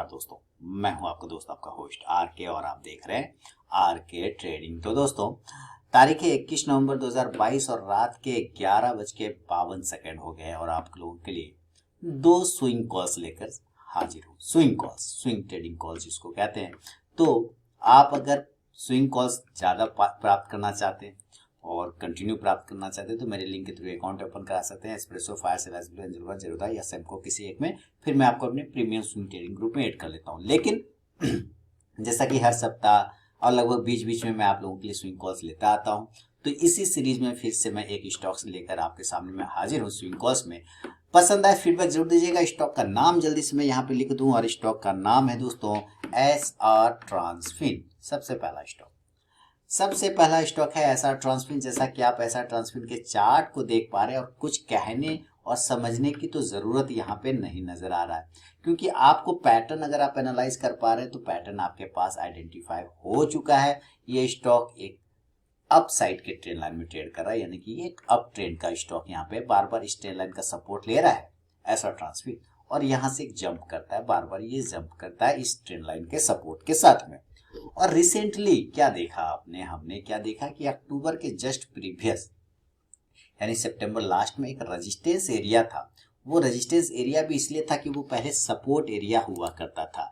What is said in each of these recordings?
दोस्तों, मैं हूं आपका दोस्त आपका होस्ट आर के और आप देख रहे हैं आर के ट्रेडिंग। तो दोस्तों, तारीख है 21 नवंबर 2022 और रात के 11:52 हो गए हैं और आप लोगों के लिए दो स्विंग कॉल्स लेकर हाजिर हूँ। Swing calls, swing trading calls जिसको कहते हैं। तो आप अगर स्विंग कॉल्स ज़्यादा प्राप्त करना चाहते हैं और कंटिन्यू प्राप्त करना चाहते हैं तो मेरे लिंक के थ्रू अकाउंट ओपन करा सकते हैं। Espresso, fire cell, SBI, angel, Zerodha या सेमको किसी एक में, फिर मैं आपको अपने प्रीमियम स्विंग ट्रेडिंग ग्रुप में ऐड कर लेता हूँ। लेकिन जैसा कि हर सप्ताह और लगभग बीच बीच में मैं आप लोगों के लिए स्विंग कॉल्स लेता आता हूँ, तो इसी सीरीज में फिर से मैं एक स्टॉक्स लेकर आपके सामने में हाजिर हूँ स्विंग कॉल्स में। पसंद आए फीडबैक जरूर दीजिएगा। स्टॉक का नाम जल्दी से मैं यहाँ पे लिख दूं और स्टॉक का नाम है दोस्तों SR ट्रांसफिन। सबसे पहला स्टॉक है SR ट्रांसफिन। जैसा कि आप SR ट्रांसफिन के चार्ट को देख पा रहे हैं और कुछ कहने और समझने की तो जरूरत यहाँ पे नहीं नजर आ रहा है, क्योंकि आपको पैटर्न अगर आप एनालाइज कर पा रहे हैं तो पैटर्न आपके पास आइडेंटिफाई हो चुका है। ये स्टॉक एक अप साइड के ट्रेंड लाइन में ट्रेड कर रहा है, यानी कि ये एक अप ट्रेंड का स्टॉक यहाँ पे बार बार इस ट्रेंड लाइन का सपोर्ट ले रहा है SR ट्रांसफिन, और यहाँ से एक जंप करता है, बार बार ये जंप करता है इस ट्रेंड लाइन के सपोर्ट के साथ में। और रिसेंटली क्या देखा हमने क्या देखा कि अक्टूबर के जस्ट प्रीवियस यानी सितंबर लास्ट में एक रेजिस्टेंस एरिया था। वो रेजिस्टेंस एरिया भी इसलिए था कि वो पहले सपोर्ट एरिया हुआ करता था।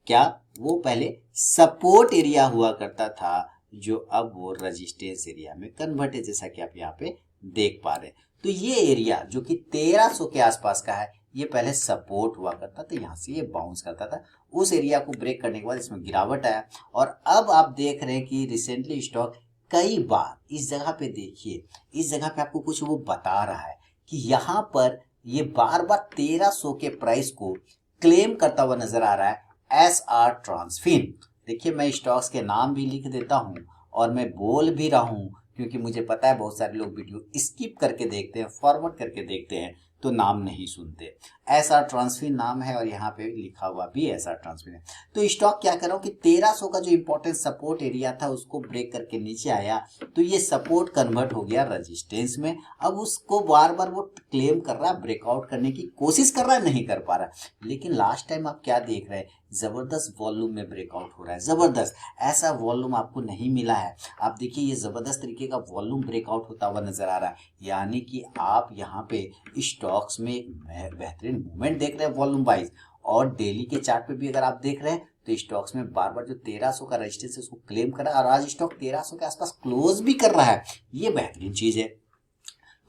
क्या वो पहले सपोर्ट एरिया हुआ करता था, जो अब वो रेजिस्टेंस एरिया में कन्वर्ट है, जैसा कि आप यहाँ पे देख पा रहे हैं। तो ये एरिया जो कि 1300 के आसपास का है, ये पहले सपोर्ट हुआ करता था, यहाँ से ये बाउंस करता था। उस एरिया को ब्रेक करने के बाद इसमें गिरावट आया और अब आप देख रहे हैं कि रिसेंटली स्टॉक कई बार इस जगह पे, देखिए इस जगह पे आपको कुछ वो बता रहा है कि यहाँ पर ये बार बार 1300 के प्राइस को क्लेम करता हुआ नजर आ रहा है SR ट्रांसफिन। देखिए, मैं स्टॉक्स के नाम भी लिख देता हूँ और मैं बोल भी रहा हूँ, क्योंकि मुझे पता है बहुत सारे लोग वीडियो स्किप करके देखते हैं, फॉरवर्ड करके देखते हैं, तो नाम नहीं सुनते। SR ट्रांसफिन नाम है और यहाँ पे लिखा हुआ भी SR ट्रांसफिन है। तो स्टॉक क्या कर रहा हूँ कि 1300 का जो इंपॉर्टेंट सपोर्ट एरिया था उसको ब्रेक करके नीचे आया, तो ये सपोर्ट कन्वर्ट हो गया रेजिस्टेंस में। अब उसको बार बार वो क्लेम कर रहा है, ब्रेकआउट करने की कोशिश कर रहा है, नहीं कर पा रहा। लेकिन लास्ट टाइम आप क्या देख रहे हैं, जबरदस्त वॉल्यूम में ब्रेकआउट हो रहा है, जबरदस्त। ऐसा वॉल्यूम आपको नहीं मिला है। आप देखिए, ये जबरदस्त तरीके का वॉल्यूम ब्रेकआउट होता हुआ नजर आ रहा है, यानी कि आप यहाँ पे स्टॉक्स में एक बेहतरीन मूवमेंट देख रहे हैं वॉल्यूम वाइज। और डेली के चार्ट पे भी अगर आप देख रहे हैं तो स्टॉक्स में बार बार जो 1300 का रेजिस्टेंस है उसको क्लेम कर रहा है और आज स्टॉक 1300 के आसपास क्लोज भी कर रहा है। ये बेहतरीन चीज है।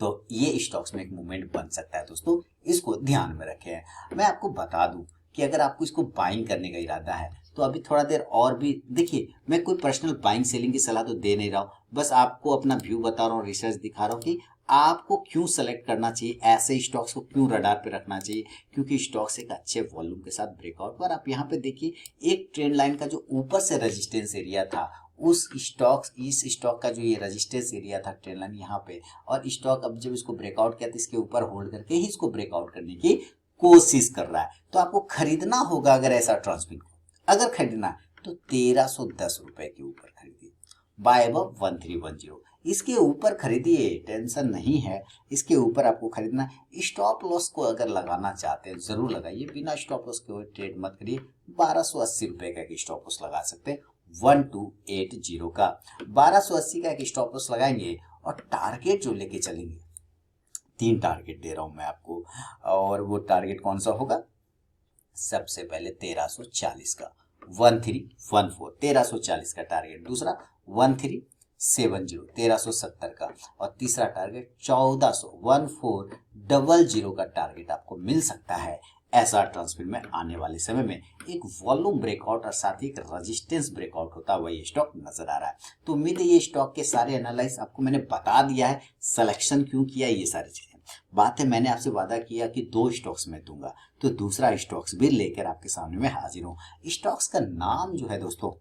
तो ये स्टॉक्स में एक मूवमेंट बन सकता है दोस्तों, इसको ध्यान में रखें। मैं आपको बता दूं कि अगर आपको इसको बाइंग करने का इरादा है तो अभी थोड़ा देर और भी देखिए, मैं कोई पर्सनल बाइंग सेलिंग की सलाह तो दे नहीं रहा हूँ, बस आपको अपना व्यू बता रहा हूँ, रिसर्च दिखा रहा हूँ कि आपको क्यों सेलेक्ट करना चाहिए, ऐसे स्टॉक्स को क्यों रडार पे रखना चाहिए। क्योंकि स्टॉक्स एक अच्छे वॉल्यूम के साथ ब्रेकआउट पर, आप यहाँ पे देखिए एक ट्रेंड लाइन का जो ऊपर से रेजिस्टेंस एरिया था, उस इस स्टॉक का जो ये रेजिस्टेंस एरिया था ट्रेंड लाइन यहाँ पे, और स्टॉक अब जब इसको ब्रेकआउट किया तो इसके ऊपर होल्ड करके ही इसको ब्रेकआउट करने की कोशिश कर रहा है। तो आपको खरीदना होगा अगर ऐसा ट्रांसफिन को, अगर खरीदना है तो 1310 रुपए के ऊपर खरीदिए, बाय अबव 1310। इसके ऊपर खरीदिए, टेंशन नहीं है, इसके ऊपर आपको खरीदना। स्टॉप लॉस को अगर लगाना चाहते हैं जरूर लगाइए, बिना स्टॉप लॉस के ट्रेड मत करिए। 1280 रुपए का एक स्टॉप लॉस लगा सकते हैं, 1280 का 1280 का एक स्टॉप लॉस लगाएंगे और टारगेट जो लेके चलेंगे, 3 टारगेट दे रहा हूं मैं आपको, और वो टारगेट कौन सा होगा, सबसे पहले 1340 का 1314 1340 का टारगेट, दूसरा 1370 1370 का, और तीसरा टारगेट 1400 का टारगेट आपको मिल सकता है SR ट्रांसफिन में। आने वाले समय में एक वॉल्यूम ब्रेकआउट और साथ ही एक रेजिस्टेंस ब्रेकआउट होता हुआ ये स्टॉक नजर आ रहा है। तो उम्मीद है ये स्टॉक के सारे एनालाइज आपको मैंने बता दिया है, सिलेक्शन क्यों किया, ये सारी चीजें। बात है, मैंने आपसे वादा किया कि 2 स्टॉक्स में दूंगा, तो दूसरा स्टॉक्स भी लेकर आपके सामने में हाजिर हूं। स्टॉक्स का नाम जो है दोस्तों,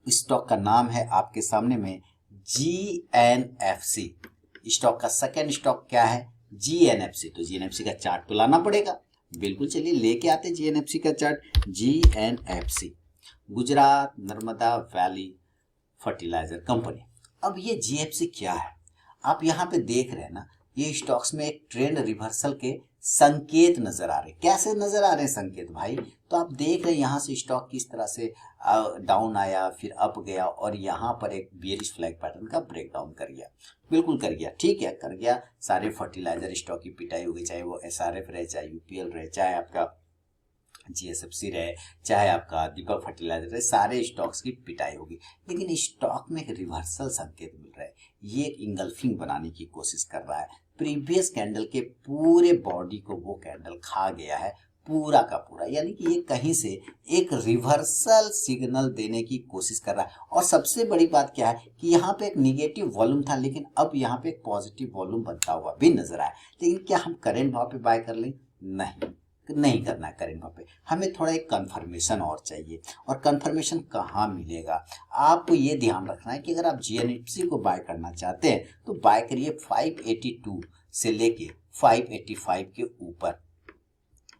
स्टॉक का नाम है आपके सामने में GNFC। स्टॉक का सेकंड स्टॉक क्या है, GNFC। तो GNFC का चार्ट तो लाना पड़ेगा, बिल्कुल, चलिए लेके आते GNFC का chart. GNFC Gujarat Narmada valley fertiliser company. अब ये GFC क्या है, आप यहाँ पे देख रहे हैं ना, ये स्टॉक्स में एक ट्रेंड रिवर्सल के संकेत नजर आ रहे। कैसे नजर आ रहे हैं संकेत भाई? तो आप देख रहे हैं यहाँ से स्टॉक किस तरह से डाउन आया, फिर अप गया और यहाँ पर एक बेयरिश फ्लैग पैटर्न का ब्रेकडाउन कर गया। बिल्कुल कर गया, ठीक है, कर गया। सारे फर्टिलाइजर स्टॉक की पिटाई होगी, चाहे वो एसआरएफ रहे, चाहे यूपीएल रहे, चाहे आपका जीएसएफसी रहे, चाहे आपका दीपक फर्टिलाइजर रहे, सारे स्टॉक्स की पिटाई होगी। लेकिन स्टॉक में एक रिवर्सल संकेत मिल रहा है, ये एक इंगल्फिंग बनाने की कोशिश कर रहा है। प्रीवियस कैंडल के पूरे बॉडी को वो कैंडल खा गया है पूरा का पूरा, यानी कि ये कहीं से एक रिवर्सल सिग्नल देने की कोशिश कर रहा है। और सबसे बड़ी बात क्या है कि यहाँ पे एक निगेटिव वॉल्यूम था, लेकिन अब यहाँ पे एक पॉजिटिव वॉल्यूम बनता हुआ भी नजर आया। लेकिन क्या हम करेंट भाव पे बाय कर लें? नहीं करना है करेंट भाव पे, हमें थोड़ा एक कंफर्मेशन और चाहिए। और कंफर्मेशन कहाँ मिलेगा? आपको ये ध्यान रखना है कि अगर आप जीएनएफसी को बाय करना चाहते हैं तो बाय करिए 582 से लेके 585 के ऊपर,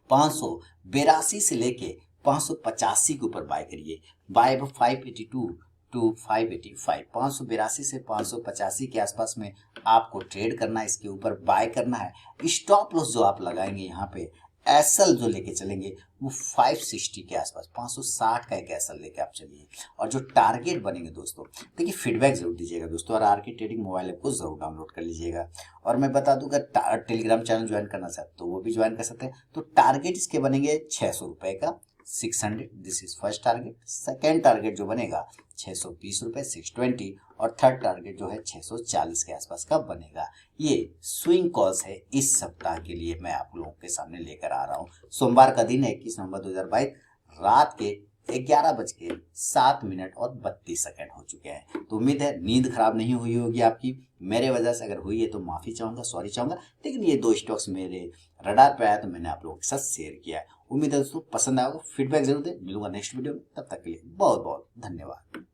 582 से लेके 585 के ऊपर बाय करिए। बाय 582 टू 585, 582 से 585 के आसपास में आपको ट्रेड करना है, इसके ऊपर बाय करना है। स्टॉप लॉस जो आप लगाएंगे यहाँ पे, एसएल जो लेके चलेंगे वो 560 के आसपास, 560 का एक एसएल लेके आप चलिए। और जो टारगेट बनेंगे दोस्तों, देखिए फीडबैक जरूर दीजिएगा दोस्तों, और आरके ट्रेडिंग मोबाइल ऐप को जरूर डाउनलोड कर लीजिएगा। और मैं बता दूं, अगर टेलीग्राम चैनल ज्वाइन करना चाहते तो वो भी ज्वाइन कर सकते हैं। तो टारगेट इसके बनेंगे 600 रुपए का, 600, this is first target. Second target जो बनेगा 620 रुपए, 620, और थर्ड टारगेट जो है 640 के आसपास का बनेगा। ये स्विंग कॉल्स है इस सप्ताह के लिए मैं आप लोगों के सामने लेकर आ रहा हूँ। सोमवार का दिन है 21 नवंबर 2022, रात के 11:07 और 32 सेकंड हो चुके हैं। तो उम्मीद है नींद खराब नहीं हुई होगी आपकी। मेरे वजह से अगर हुई है तो माफी चाहूंगा, सॉरी चाहूंगा। लेकिन ये दो स्टॉक्स मेरे रडार पे आया तो मैंने आप लोगों के साथ शेयर किया है। उम्मीद है दोस्तों पसंद आएगा, फीडबैक जरूर दें। मिलूंगा नेक्स्ट वीडियो में, तब तक के लिए बहुत बहुत धन्यवाद।